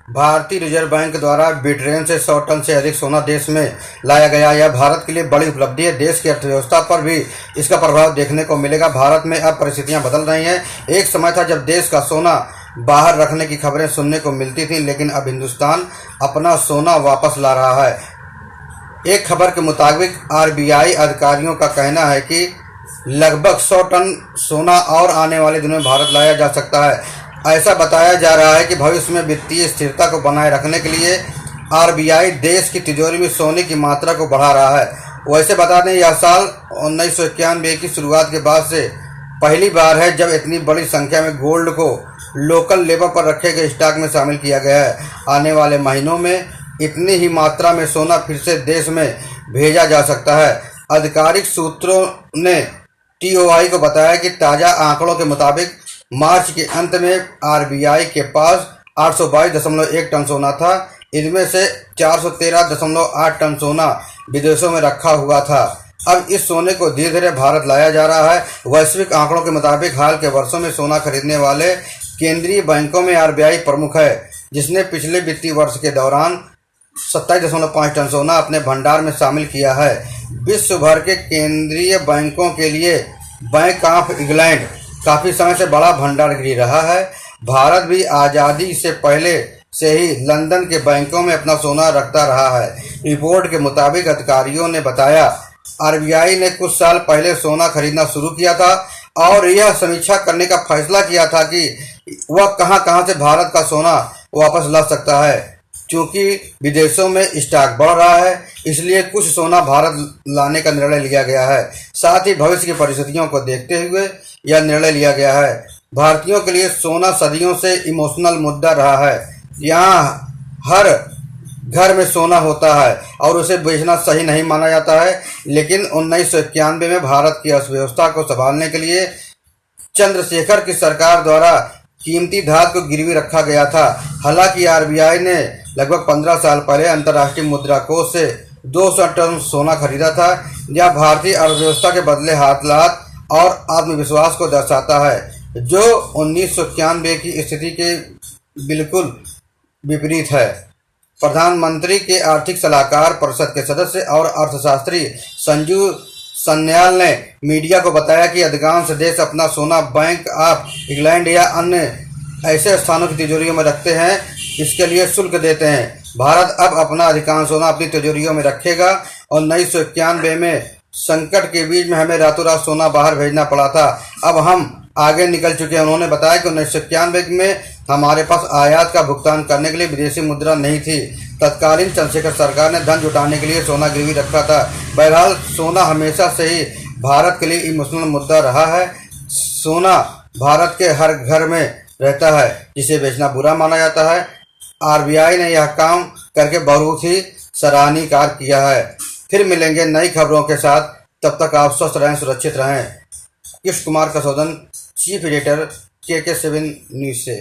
भारतीय reserve bank द्वारा Britain से 100 टन से अधिक सोना देश में लाया गया। यह भारत के लिए बड़ी उपलब्धि है। देश की अर्थव्यवस्था पर भी इसका प्रभाव देखने को मिलेगा। भारत में अब परिस्थितियां बदल रही हैं। एक समय था जब देश का सोना बाहर रखने की खबरें सुनने को मिलती थी, लेकिन अब हिंदुस्तान अपना सोना वापस ला रहा है। एक खबर के मुताबिक आरबीआई अधिकारियों का कहना है कि लगभग 100 टन सोना और आने वाले दिनों में भारत लाया जा सकता है। ऐसा बताया जा रहा है कि भविष्य में वित्तीय स्थिरता को बनाए रखने के लिए आरबीआई देश की तिजोरी में सोने की मात्रा को बढ़ा रहा है। वैसे बता दें, यह साल 1991 की शुरुआत के बाद से पहली बार है जब इतनी बड़ी संख्या में गोल्ड को लोकल लेवल पर रखे गए स्टॉक में शामिल किया गया है। आने वाले महीनों में इतनी ही मात्रा में सोना फिर से देश में भेजा जा सकता है। आधिकारिक सूत्रों ने टीओआई को बताया कि ताज़ा आंकड़ों के मुताबिक मार्च के अंत में आरबीआई के पास 822.1 टन सोना था। इनमें से 413.8 टन सोना विदेशों में रखा हुआ था। अब इस सोने को धीरे धीरे भारत लाया जा रहा है। वैश्विक आंकड़ों के मुताबिक हाल के वर्षों में सोना खरीदने वाले केंद्रीय बैंकों में आरबीआई प्रमुख है, जिसने पिछले वित्तीय वर्ष के दौरान 27.5 टन सोना अपने भंडार में शामिल किया है। विश्व भर के केंद्रीय बैंकों के लिए बैंक ऑफ इंग्लैंड काफी समय से बड़ा भंडारगृह रहा है। भारत भी आज़ादी से पहले से ही लंदन के बैंकों में अपना सोना रखता रहा है। रिपोर्ट के मुताबिक अधिकारियों ने बताया, आरबीआई ने कुछ साल पहले सोना खरीदना शुरू किया था और यह समीक्षा करने का फैसला किया था कि वह कहां से भारत का सोना वापस ला सकता है। चूंकि विदेशों में स्टॉक बढ़ रहा है, इसलिए कुछ सोना भारत लाने का निर्णय लिया गया है। साथ ही भविष्य की परिस्थितियों को देखते हुए यह निर्णय लिया गया है। भारतीयों के लिए सोना सदियों से इमोशनल मुद्दा रहा है। यहाँ हर घर में सोना होता है और उसे बेचना सही नहीं माना जाता है, लेकिन 1991 में भारत की अर्थव्यवस्था को संभालने के लिए चंद्रशेखर की सरकार द्वारा कीमती धातु को गिरवी रखा गया था। हालांकि आरबीआई ने लगभग 15 साल पहले अंतर्राष्ट्रीय मुद्रा कोष से 200 टन सोना खरीदा था। यह भारतीय अर्थव्यवस्था के बदले हालात और आत्मविश्वास को दर्शाता है, जो 1991 की स्थिति के बिल्कुल विपरीत है। प्रधानमंत्री के आर्थिक सलाहकार परिषद के सदस्य और अर्थशास्त्री संजू सन्याल ने मीडिया को बताया कि अधिकांश देश अपना सोना बैंक ऑफ इंग्लैंड या अन्य ऐसे स्थानों की तिजोरियों में रखते हैं, इसके लिए शुल्क देते हैं। भारत अब अपना अधिकांश सोना अपनी तिजोरियों में रखेगा। 1991 में संकट के बीच में हमें रातों रात सोना बाहर भेजना पड़ा था, अब हम आगे निकल चुके हैं। उन्होंने बताया कि 1991 में हमारे पास आयात का भुगतान करने के लिए विदेशी मुद्रा नहीं थी। तत्कालीन चंद्रशेखर सरकार ने धन जुटाने के लिए सोना गिरवी रखा था। बहरहाल सोना हमेशा से ही भारत के लिए इमोशनल मुद्दा रहा है। सोना भारत के हर घर में रहता है, जिसे बेचना बुरा माना जाता है। आरबीआई ने यह काम करके बहुत ही सराहनीय कार्य किया है। फिर मिलेंगे नई खबरों के साथ, तब तक आप स्वस्थ रहें, सुरक्षित रहें। Krishna Kumar Kasaudan, chief editor KK7 news से।